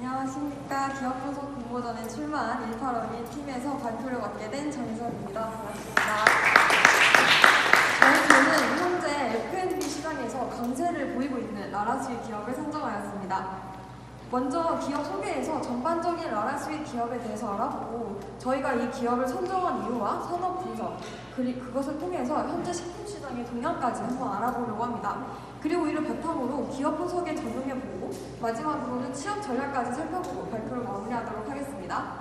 안녕하십니까. 기업 분석 공모전에 출마한 18어린 팀에서 발표를 맡게 된 정희선입니다. 반갑습니다. 저는 현재 F&B 시장에서 강세를 보이고 있는 라라스윗 기업을 선정하였습니다. 먼저 기업 소개에서 전반적인 라라스윗 기업에 대해서 알아보고 저희가 이 기업을 선정한 이유와 산업 분석, 그것을 통해서 현재 식품 시장의 동향까지 한번 알아보려고 합니다. 그리고 이를 바탕으로 기업 분석에 적용해보고 마지막으로는 취업 전략까지 살펴보고 발표를 마무리하도록 하겠습니다.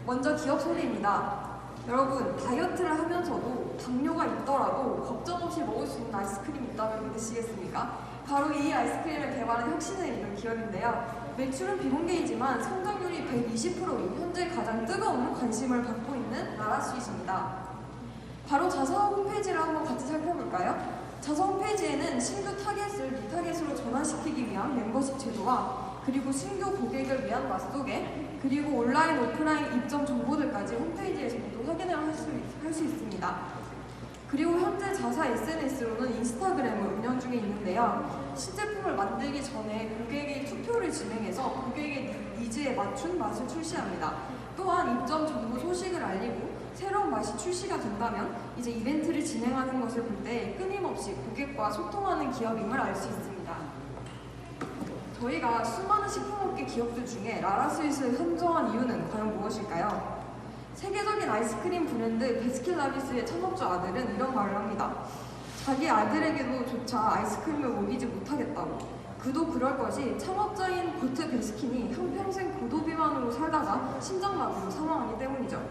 먼저 기업 소개입니다. 여러분, 다이어트를 하면서도 당뇨가 있더라도 걱정 없이 먹을 수 있는 아이스크림이 있다면 믿으시겠습니까? 바로 이 아이스크림을 개발한 혁신을 이룬 기업인데요. 매출은 비공개이지만 성장률이 120%인 현재 가장 뜨거운 관심을 받고 있는 라라스윗입니다. 바로 자사 홈페이지를 한번 같이 살펴볼까요? 자사 홈페이지에는 신규 타겟을 리타겟으로 전환시키기 위한 멤버십 제도와 그리고 신규 고객을 위한 맛소개, 그리고 온라인, 오프라인 입점 정보들까지 홈페이지에서 모두 확인을 할 수 있습니다. 그리고 현재 자사 SNS로는 인스타그램을 운영 중에 있는데요. 신제품을 만들기 전에 고객의 투표를 진행해서 고객의 니즈에 맞춘 맛을 출시합니다. 또한 입점 정보 소식을 알리고 새로운 맛이 출시가 된다면 이제 이벤트를 진행하는 것을 볼 때 끊임없이 고객과 소통하는 기업임을 알 수 있습니다. 저희가 수많은 식품업계 기업들 중에 라라스윗을 선정한 이유는 과연 무엇일까요? 세계적인 아이스크림 브랜드 베스킨라빈스의 창업주 아들은 이런 말을 합니다. 자기 아들에게도조차 아이스크림을 먹이지 못하겠다고. 그도 그럴 것이 창업자인 버트 베스킨이 한평생 고도비만으로 살다가 심장마비로 사망하기 때문이죠.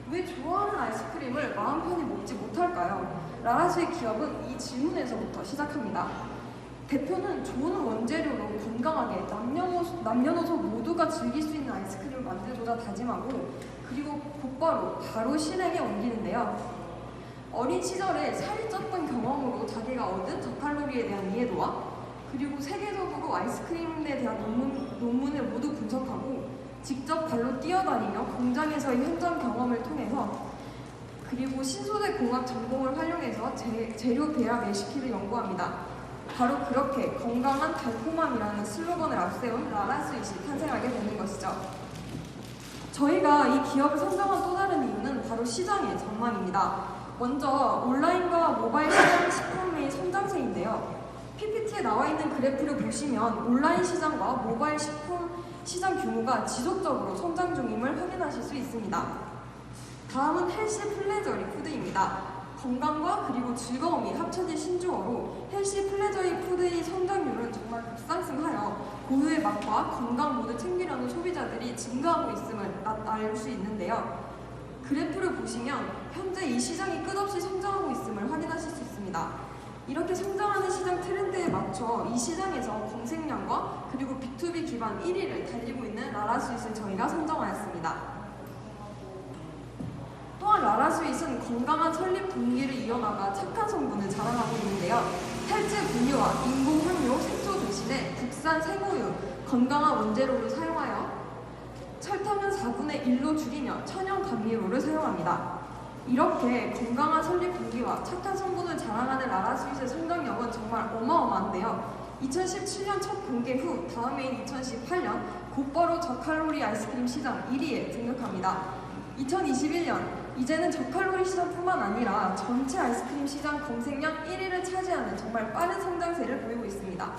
왜 좋아하는 아이스크림을 마음 편히 먹지 못할까요? 라라스윗 기업은 이 질문에서부터 시작합니다. 대표는 좋은 원재료로 건강하게 남녀노소 모두가 즐길 수 있는 아이스크림을 만들고자 다짐하고 그리고 곧바로 바로 실행에 옮기는데요. 어린 시절에 살이 쪘던 경험으로 자기가 얻은 저칼로리에 대한 이해도와 그리고 세계적으로 아이스크림에 대한 논문을 모두 분석하고 직접 발로 뛰어다니며 공장에서의 현장 경험을 통해서 그리고 신소재 공학 전공을 활용해서 재료 배합 레시피를 연구합니다. 바로 그렇게 건강한 달콤함이라는 슬로건을 앞세운 라라스윗이 탄생하게 되는 것이죠. 저희가 이 기업을 선정한 또 다른 이유는 바로 시장의 전망입니다. 먼저 온라인과 모바일 시장 식품의 성장세인데요. PPT에 나와 있는 그래프를 보시면 온라인 시장과 모바일 식품 시장 규모가 지속적으로 성장 중임을 확인하실 수 있습니다. 다음은 헬시 플레저리 푸드입니다. 건강과 그리고 즐거움이 합쳐진 신조어로 헬시 플레저리 푸드의 성장률은 정말 급상승하여 고유의 맛과 건강 모두 챙기려는 소비자들이 증가하고 있음을 알 수 있는데요. 그래프를 보시면 현재 이 시장이 끝없이 성장하고 있음을 확인하실 수 있습니다. 이렇게 성장하는 시장 트렌드에 맞춰 이 시장에서 검색량과 그리고 B2B 기반 1위를 달리고 있는 라라스윗을 저희가 선정하였습니다. 또한 라라스윗은 건강한 설립 동기를 이어나가 착한 성분을 자랑하고 있는데요. 탈제 분유와 인공 함유, 색소 대신에 국산 생우유, 건강한 원재료를 사용하여 설탕은 4분의 1로 줄이며 천연 감미료를 사용합니다. 이렇게 건강한 설립 동기와 착한 성분을 자랑하는 라라스윗의 성장력은 정말 어마어마한데요. 2017년 첫 공개 후 다음 해인 2018년 곧바로 저칼로리 아이스크림 시장 1위에 등극합니다. 2021년 이제는 저칼로리 시장뿐만 아니라 전체 아이스크림 시장 검색량 1위를 차지하는 정말 빠른 성장세를 보이고 있습니다.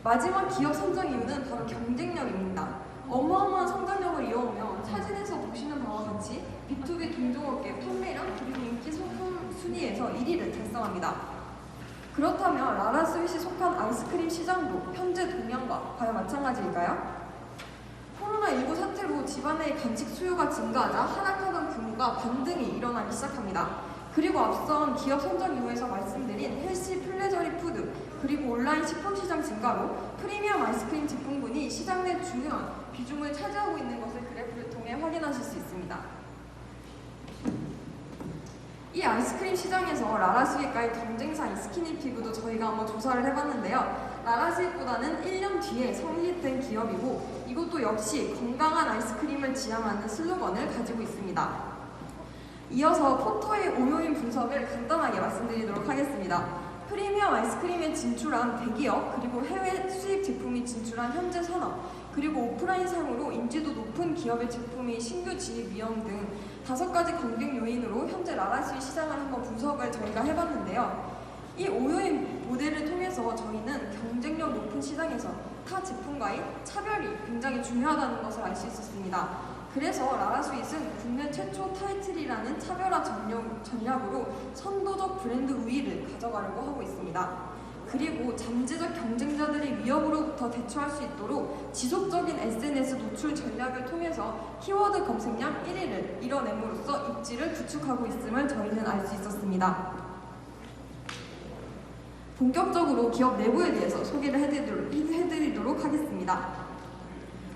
마지막 기업 선정 이유는 바로 경쟁력입니다. 어마어마한 성장력을 이어오며 사진에서 보시는 바와 같이 B2B 동종업계 판매량 그리고 인기 소품 순위에서 1위를 달성합니다. 그렇다면 라라스윗이 속한 아이스크림 시장도 현재 동향과 과연 마찬가지일까요? 코로나19 사태로 집안의 간식 수요가 증가하자 하락하던 규모가 반등이 일어나기 시작합니다. 그리고 앞선 기업 선정 이유에서 말씀드린 헬시 플레저리 푸드 그리고 온라인 식품 시장 증가로 프리미엄 아이스크림 제품군이 시장 내 중요한 비중을 차지하고 있는 것을 그래프를 통해 확인하실 수 있습니다. 이 아이스크림 시장에서 라라스윗과의 경쟁사인 스키니피그도 저희가 한번 조사를 해봤는데요. 라라스윗보다는 1년 뒤에 성립된 기업이고 이것도 역시 건강한 아이스크림을 지향하는 슬로건을 가지고 있습니다. 이어서 포토의 오요인 분석을 간단하게 말씀드리도록 하겠습니다. 프리미엄 아이스크림에 진출한 대기업 그리고 해외 수입 제품이 진출한 현재 산업 그리고 오프라인 상으로 인지도 높은 기업의 제품이 신규 진입 위험 등 5가지 검증 요인으로 현재 라라스윗 시장을 한번 분석을 저희가 해봤는데요. 이 5요인 모델을 통해서 저희는 경쟁력 높은 시장에서 타 제품과의 차별이 굉장히 중요하다는 것을 알 수 있었습니다. 그래서 라라스윗은 국내 최초 타이틀이라는 차별화 전략으로 선도적 브랜드 우위를 가져가려고 하고 있습니다. 그리고 잠재적 경쟁자들의 위협으로부터 대처할 수 있도록 지속적인 SNS 노출 전략을 통해서 키워드 검색량 1위를 이뤄냄으로써 입지를 구축하고 있음을 저희는 알 수 있었습니다. 본격적으로 기업 내부에 대해서 소개를 해드리도록 하겠습니다.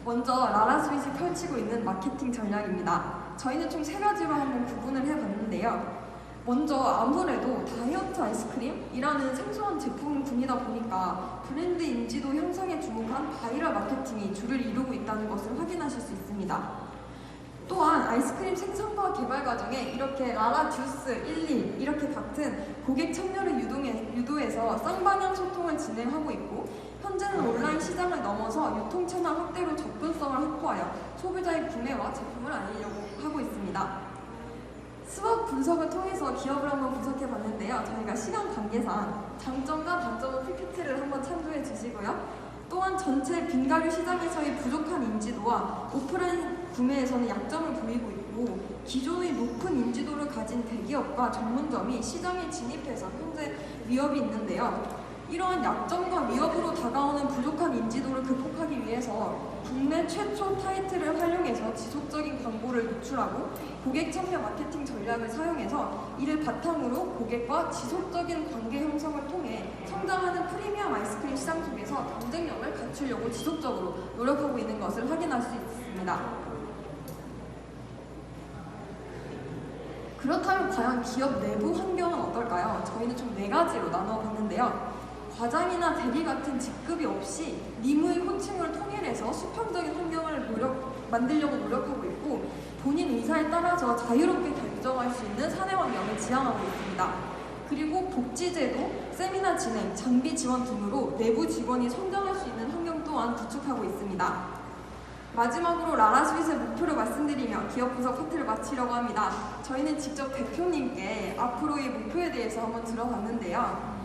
먼저 라라스윗이 펼치고 있는 마케팅 전략입니다. 저희는 총 3가지로 한번 구분을 해봤는데요. 먼저 아무래도 다이어트 아이스크림이라는 생소한 제품군이다 보니까 브랜드 인지도 형성에 주목한 바이럴 마케팅이 주를 이루고 있다는 것을 확인하실 수 있습니다. 또한 아이스크림 생산과 개발 과정에 이렇게 라라주스, 11 이렇게 같은 고객 참여를 유도해서 쌍방향 소통을 진행하고 있고, 현재는 온라인 시장을 넘어서 유통 채널 확대로 접근성을 확보하여 소비자의 구매와 제품을 알리려고 하고 있습니다. 스왑 분석을 통해서 기업을 한번 분석해 봤는데요. 저희가 시간 관계상 장점과 단점의 PPT를 한번 참조해 주시고요. 또한 전체 빙가류 시장에서의 부족한 인지도와 오프라인 구매에서는 약점을 보이고 있고, 기존의 높은 인지도를 가진 대기업과 전문점이 시장에 진입해서 현재 위협이 있는데요. 이러한 약점과 위협으로 다가오는 부족한 인지도를 극복하기 위해서 국내 최초 타이틀을 활용해서 지속적인 광고를 노출하고 고객 참여 마케팅 전략을 사용해서 이를 바탕으로 고객과 지속적인 관계 형성을 통해 성장하는 프리미엄 아이스크림 시장 속에서 경쟁력을 갖추려고 지속적으로 노력하고 있는 것을 확인할 수 있습니다. 그렇다면 과연 기업 내부 환경은 어떨까요? 저희는 총 4가지로 나눠봤는데요. 과장이나 대리 같은 직급이 없이 님의 호칭을 통일해서 수평적인 환경을 만들려고 노력하고 있고, 본인 의사에 따라서 자유롭게 결정할 수 있는 사내 환경을 지향하고 있습니다. 그리고 복지제도, 세미나 진행, 장비 지원 등으로 내부 직원이 성장할 수 있는 환경 또한 구축하고 있습니다. 마지막으로 라라스윗의 목표를 말씀드리며 기업 분석 파트를 마치려고 합니다. 저희는 직접 대표님께 앞으로의 목표에 대해서 한번 들어봤는데요.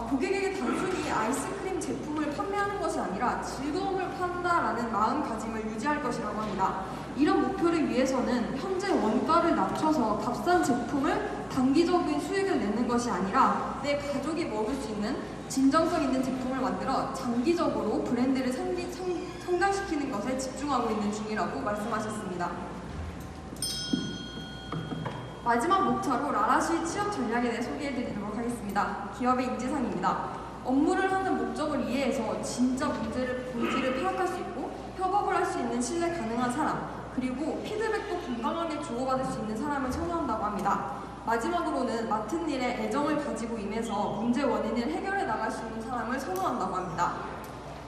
고객에게 단순히 아이스크림 제품을 판매하는 것이 아니라 즐거움을 판다라는 마음가짐을 유지할 것이라고 합니다. 이런 목표를 위해서는 현재 원가를 낮춰서 값싼 제품을 단기적인 수익을 내는 것이 아니라 내 가족이 먹을 수 있는 진정성 있는 제품을 만들어 장기적으로 브랜드를 성장시키는 것에 집중하고 있는 중이라고 말씀하셨습니다. 마지막 목차로 라라스윗 취업 전략에 대해 소개해드리도록 하겠습니다. 기업의 인지상입니다. 업무를 하는 목적을 이해해서 진짜 본질을 파악할 수 있고 협업을 할 수 있는 신뢰 가능한 사람, 그리고 피드백도 건강하게 주고받을 수 있는 사람을 선호한다고 합니다. 마지막으로는 맡은 일에 애정을 가지고 임해서 문제 원인을 해결해 나갈 수 있는 사람을 선호한다고 합니다.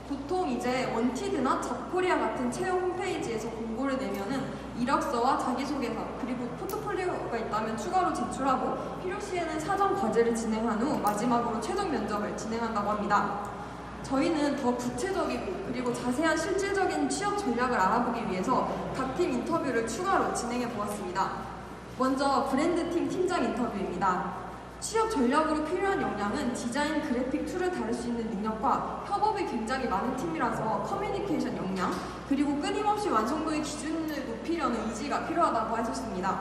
보통 이제 원티드나 잡코리아 같은 채용 홈페이지에서 공고를 내면은 이력서와 자기소개서, 그리고 포트폴리오가 있다면 추가로 제출하고 필요시에는 사전 과제를 진행한 후 마지막으로 최종 면접을 진행한다고 합니다. 저희는 더 구체적이고 그리고 자세한 실질적인 취업 전략을 알아보기 위해서 각 팀 인터뷰를 추가로 진행해 보았습니다. 먼저 브랜드팀 팀장 인터뷰입니다. 취업 전략으로 필요한 역량은 디자인, 그래픽 툴을 다룰 수 있는 능력과 협업이 굉장히 많은 팀이라서 커뮤니케이션 역량, 그리고 끊임없이 완성도의 기준을 높이려는 의지가 필요하다고 하셨습니다.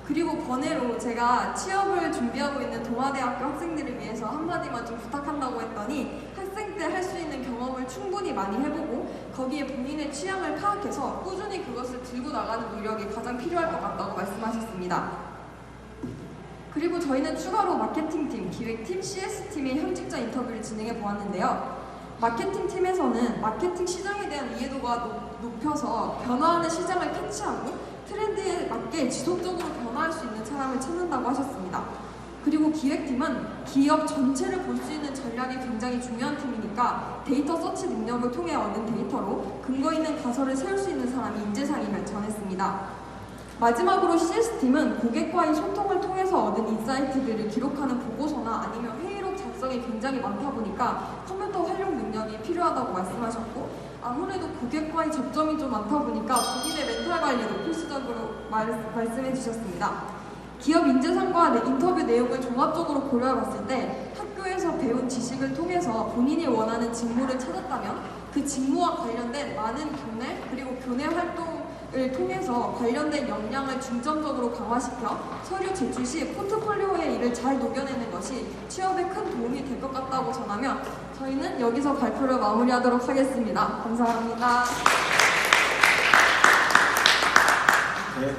그리고 번외로 제가 취업을 준비하고 있는 동아대학교 학생들을 위해서 한마디만 좀 부탁한다고 했더니 학생 때 할 수 있는 경험을 충분히 많이 해보고 거기에 본인의 취향을 파악해서 꾸준히 그것을 들고 나가는 노력이 가장 필요할 것 같다고 말씀하셨습니다. 그리고 저희는 추가로 마케팅팀, 기획팀, CS팀의 현직자 인터뷰를 진행해 보았는데요. 마케팅팀에서는 마케팅 시장에 대한 이해도가 높여서 변화하는 시장을 캐치하고 트렌드에 맞게 지속적으로 변화할 수 있는 사람을 찾는다고 하셨습니다. 그리고 기획팀은 기업 전체를 볼 수 있는 전략이 굉장히 중요한 팀이니까 데이터 서치 능력을 통해 얻은 데이터로 근거 있는 가설을 세울 수 있는 사람이 인재상임을 전했습니다. 마지막으로 CS팀은 고객과의 소통을 통해서 얻은 인사이트들을 기록하는 보고서나 아니면 회의록 작성이 굉장히 많다 보니까 컴퓨터 활용 능력이 필요하다고 말씀하셨고, 아무래도 고객과의 접점이 좀 많다 보니까 본인의 멘탈 관리도 필수적으로 말씀해 주셨습니다. 기업 인재상과 인터뷰 내용을 종합적으로 고려해 봤을 때 학교에서 배운 지식을 통해서 본인이 원하는 직무를 찾았다면 그 직무와 관련된 많은 교내 그리고 교내 활동을 통해서 관련된 역량을 중점적으로 강화시켜 서류 제출 시 포트폴리오의 일을 잘 녹여내는 것이 취업에 큰 도움이 될 것 같다고 전하며 저희는 여기서 발표를 마무리하도록 하겠습니다. 감사합니다. 네.